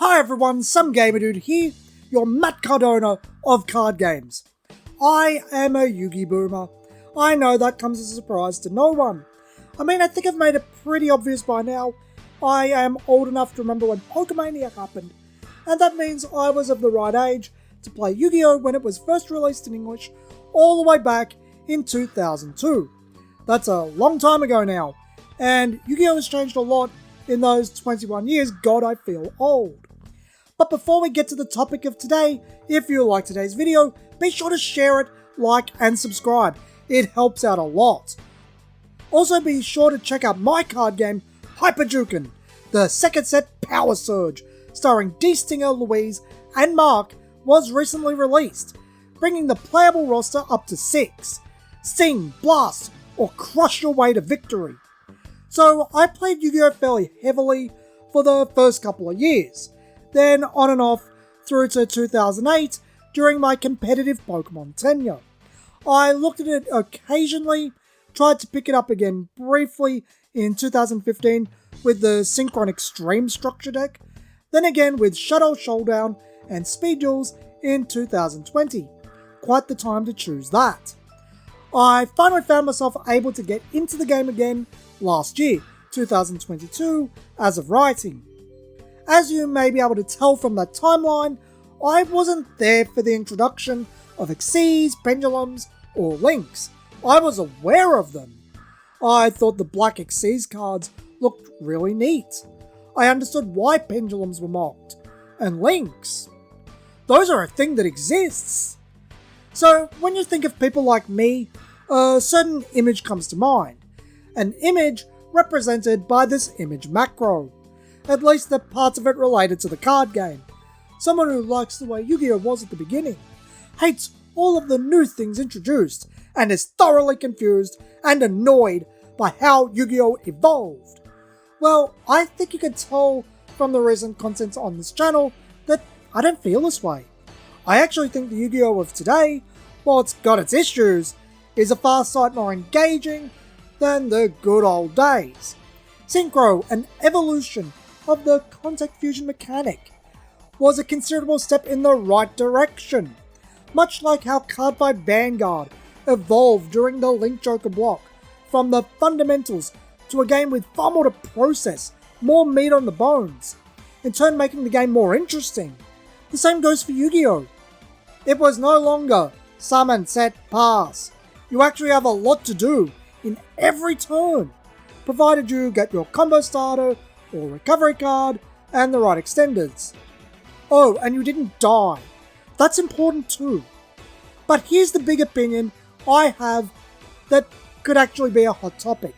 Hi everyone, some gamer dude here, your Matt Cardona of card games. I am a Yu-Gi boomer. I know that comes as a surprise to no one. I think I've made it pretty obvious by now. I am old enough to remember when Pokemania happened, and that means I was of the right age to play Yu-Gi-Oh! When it was first released in English, all the way back in 2002. That's a long time ago now, and Yu-Gi-Oh! Has changed a lot in those 21 years. God, I feel old. But before we get to the topic of today, if you like today's video, be sure to share it, like, and subscribe. It helps out a lot. Also be sure to check out my card game, Hyperjuken, the second set Power Surge, starring D. Stinger, Louise, and Mark, was recently released, bringing the playable roster up to 6. Sting, blast, or crush your way to victory. So I played Yu-Gi-Oh! Fairly heavily for the first couple of years, then on and off through to 2008 during my competitive Pokemon tenure. I looked at it occasionally, tried to pick it up again briefly in 2015 with the Synchron Extreme structure deck, then again with Shadow Showdown and Speed Duels in 2020. Quite the time to choose that. I finally found myself able to get into the game again last year, 2022, as of writing. As you may be able to tell from that timeline, I wasn't there for the introduction of Xyz, Pendulums, or Links. I was aware of them. I thought the black Xyz cards looked really neat. I understood why Pendulums were mocked. And Links, those are a thing that exists. So when you think of people like me, a certain image comes to mind. An image represented by this image macro. At least the parts of it related to the card game. Someone who likes the way Yu-Gi-Oh! Was at the beginning, hates all of the new things introduced, and is thoroughly confused and annoyed by how Yu-Gi-Oh! Evolved. Well, I think you can tell from the recent content on this channel that I don't feel this way. I actually think the Yu-Gi-Oh! Of today, while it's got its issues, is a far sight more engaging than the good old days. Synchro, an evolution of the contact fusion mechanic, was a considerable step in the right direction, much like how Cardfight Vanguard evolved during the Link Joker block from the fundamentals to a game with far more to process, more meat on the bones, in turn making the game more interesting. The same goes for Yu-Gi-Oh! It was no longer summon, set, pass. You actually have a lot to do in every turn, provided you get your combo starter or recovery card and the right extenders. Oh, and you didn't die. That's important too. But here's the big opinion I have that could actually be a hot topic.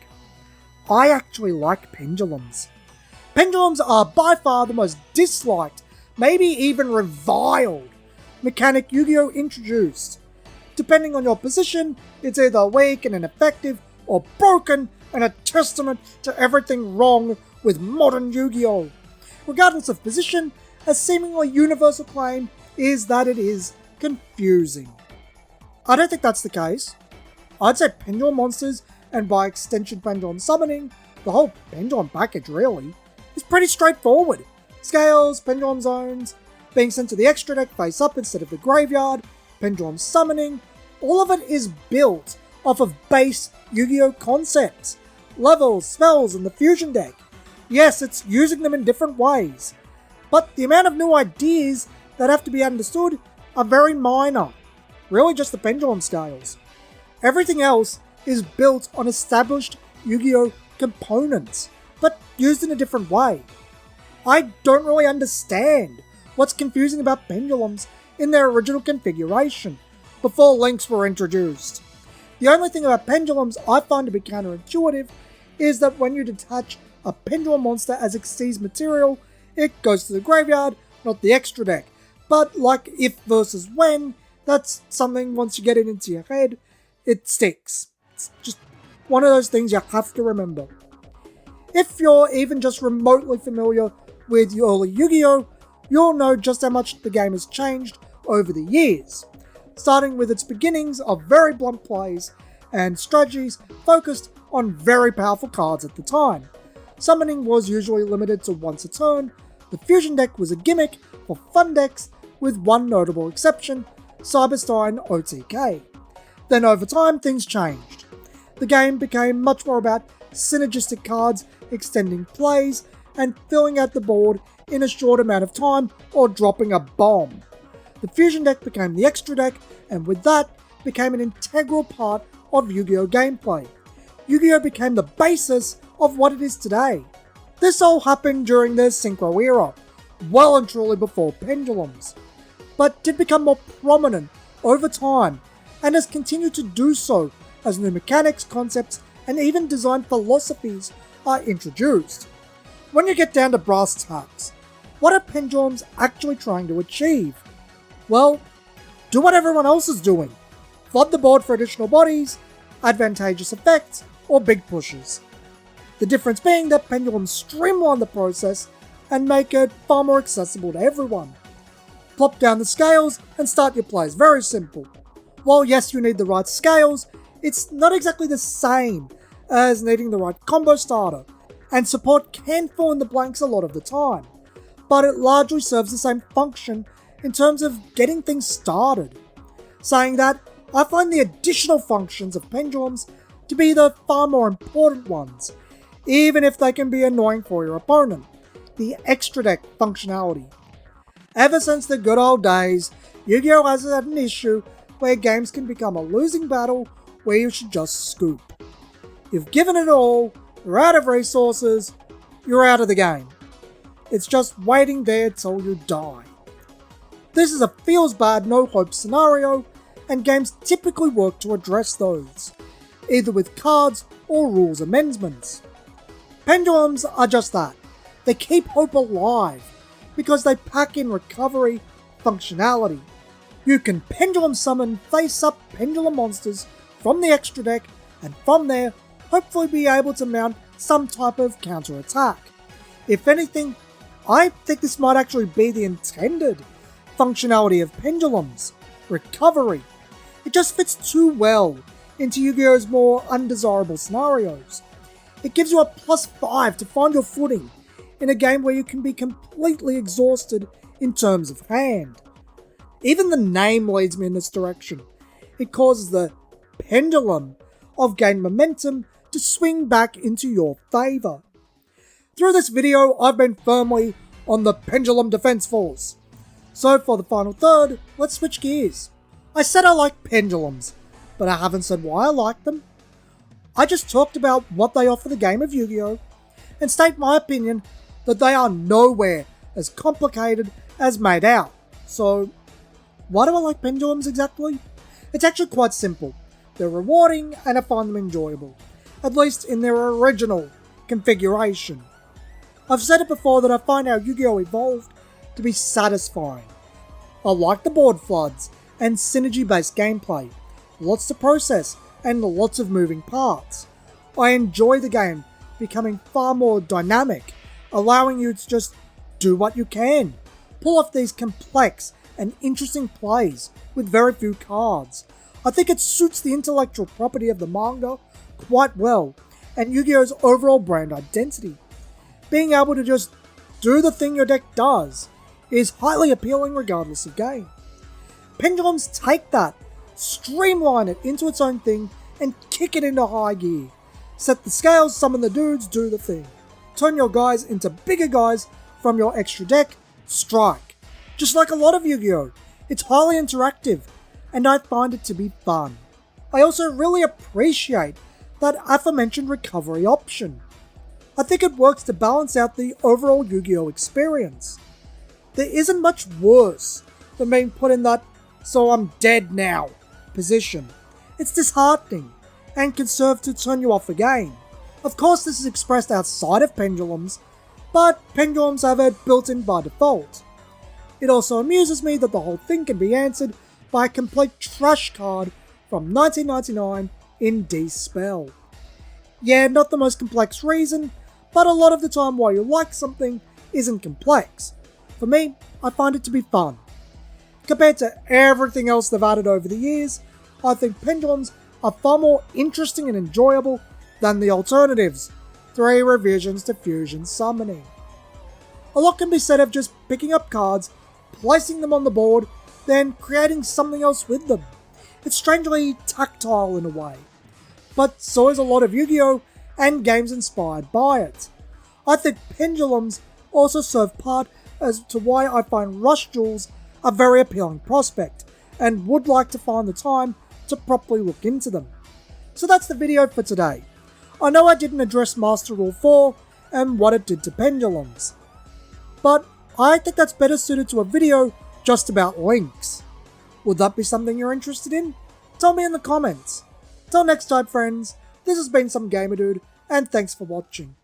I actually like Pendulums. Pendulums are by far the most disliked, maybe even reviled, mechanic Yu-Gi-Oh! Introduced. Depending on your position, it's either weak and ineffective, or broken and a testament to everything wrong with modern Yu-Gi-Oh! Regardless of position, a seemingly universal claim is that it is confusing. I don't think that's the case. I'd say Pendulum Monsters, and by extension Pendulum Summoning, the whole Pendulum package really, is pretty straightforward. Scales, Pendulum Zones, being sent to the extra deck face up instead of the graveyard, Pendulum Summoning, all of it is built off of base Yu-Gi-Oh! Concepts, levels, spells, and the fusion deck. Yes, it's using them in different ways, but the amount of new ideas that have to be understood are very minor. Really just the pendulum scales. Everything else is built on established Yu-Gi-Oh! Components, but used in a different way. I don't really understand what's confusing about pendulums in their original configuration, before links were introduced. The only thing about pendulums I find to be counterintuitive is that when you detach a pendulum monster as Xyz material, it goes to the graveyard, not the extra deck. But like if versus when, that's something once you get it into your head, it sticks. It's just one of those things you have to remember. If you're even just remotely familiar with early Yu-Gi-Oh!, you'll know just how much the game has changed over the years, starting with its beginnings of very blunt plays and strategies focused on very powerful cards at the time. Summoning was usually limited to once a turn, The Fusion deck was a gimmick for fun decks with one notable exception, Cyberstein OTK. Then over time things changed. The game became much more about synergistic cards, extending plays, and filling out the board in a short amount of time or dropping a bomb. The Fusion deck became the extra deck, and with that became an integral part of Yu-Gi-Oh! Gameplay. Yu-Gi-Oh! Became the basis of what it is today. This all happened during the Synchro era, well and truly before Pendulums, but did become more prominent over time and has continued to do so as new mechanics, concepts, and even design philosophies are introduced. When you get down to brass tacks, what are Pendulums actually trying to achieve? Well, do what everyone else is doing. Flood the board for additional bodies, advantageous effects, or big pushes. The difference being that Pendulums streamline the process and make it far more accessible to everyone. Plop down the scales and start your plays. Very simple. While yes, you need the right scales, it's not exactly the same as needing the right combo starter, and support can fill in the blanks a lot of the time, but it largely serves the same function in terms of getting things started. Saying that, I find the additional functions of Pendulums to be the far more important ones, even if they can be annoying for your opponent. The extra deck functionality. Ever since the good old days, Yu-Gi-Oh! Has had an issue where games can become a losing battle where you should just scoop. You've given it all, you're out of resources, you're out of the game. It's just waiting there till you die. This is a feels bad, no hope scenario, and games typically work to address those, either with cards or rules amendments. Pendulums are just that. They keep hope alive, because they pack in recovery functionality. You can Pendulum summon face-up Pendulum Monsters from the extra deck, and from there, hopefully be able to mount some type of counter-attack. If anything, I think this might actually be the intended functionality of Pendulums, recovery. It just fits too well into Yu-Gi-Oh's more undesirable scenarios. It gives you a +5 to find your footing in a game where you can be completely exhausted in terms of hand. Even the name leads me in this direction. It causes the pendulum of game momentum to swing back into your favour. Through this video, I've been firmly on the Pendulum Defense Force. So for the final third, let's switch gears. I said I like Pendulums, but I haven't said why I like them. I just talked about what they offer the game of Yu-Gi-Oh! And state my opinion that they are nowhere as complicated as made out. So, why do I like Pendulums exactly? It's actually quite simple. They're rewarding and I find them enjoyable, at least in their original configuration. I've said it before that I find how Yu-Gi-Oh! Evolved to be satisfying. I like the board floods and synergy-based gameplay, lots to process and lots of moving parts. I enjoy the game becoming far more dynamic, allowing you to just do what you can, pull off these complex and interesting plays with very few cards. I think it suits the intellectual property of the manga quite well, and Yu-Gi-Oh's overall brand identity. Being able to just do the thing your deck does is highly appealing regardless of game. Pendulums take that, streamline it into its own thing, and kick it into high gear. Set the scales, summon the dudes, do the thing. Turn your guys into bigger guys from your extra deck, strike. Just like a lot of Yu-Gi-Oh! It's highly interactive, and I find it to be fun. I also really appreciate that aforementioned recovery option. I think it works to balance out the overall Yu-Gi-Oh! Experience. There isn't much worse than being put in that "so I'm dead now" position. It's disheartening, and can serve to turn you off the game. Of course this is expressed outside of Pendulums, but Pendulums have it built in by default. It also amuses me that the whole thing can be answered by a complete trash card from 1999 in D-Spell. Yeah, not the most complex reason, but a lot of the time why you like something isn't complex. For me, I find it to be fun. Compared to everything else they've added over the years, I think Pendulums are far more interesting and enjoyable than the alternatives, 3 revisions to Fusion Summoning. A lot can be said of just picking up cards, placing them on the board, then creating something else with them. It's strangely tactile in a way, but so is a lot of Yu-Gi-Oh! And games inspired by it. I think Pendulums also serve part as to why I find Rush Duels a very appealing prospect, and would like to find the time to properly look into them. So that's the video for today. I know I didn't address Master Rule 4 and what it did to Pendulums, but I think that's better suited to a video just about links. Would that be something you're interested in? Tell me in the comments. Till next time friends, this has been some Gamer Dude, and thanks for watching.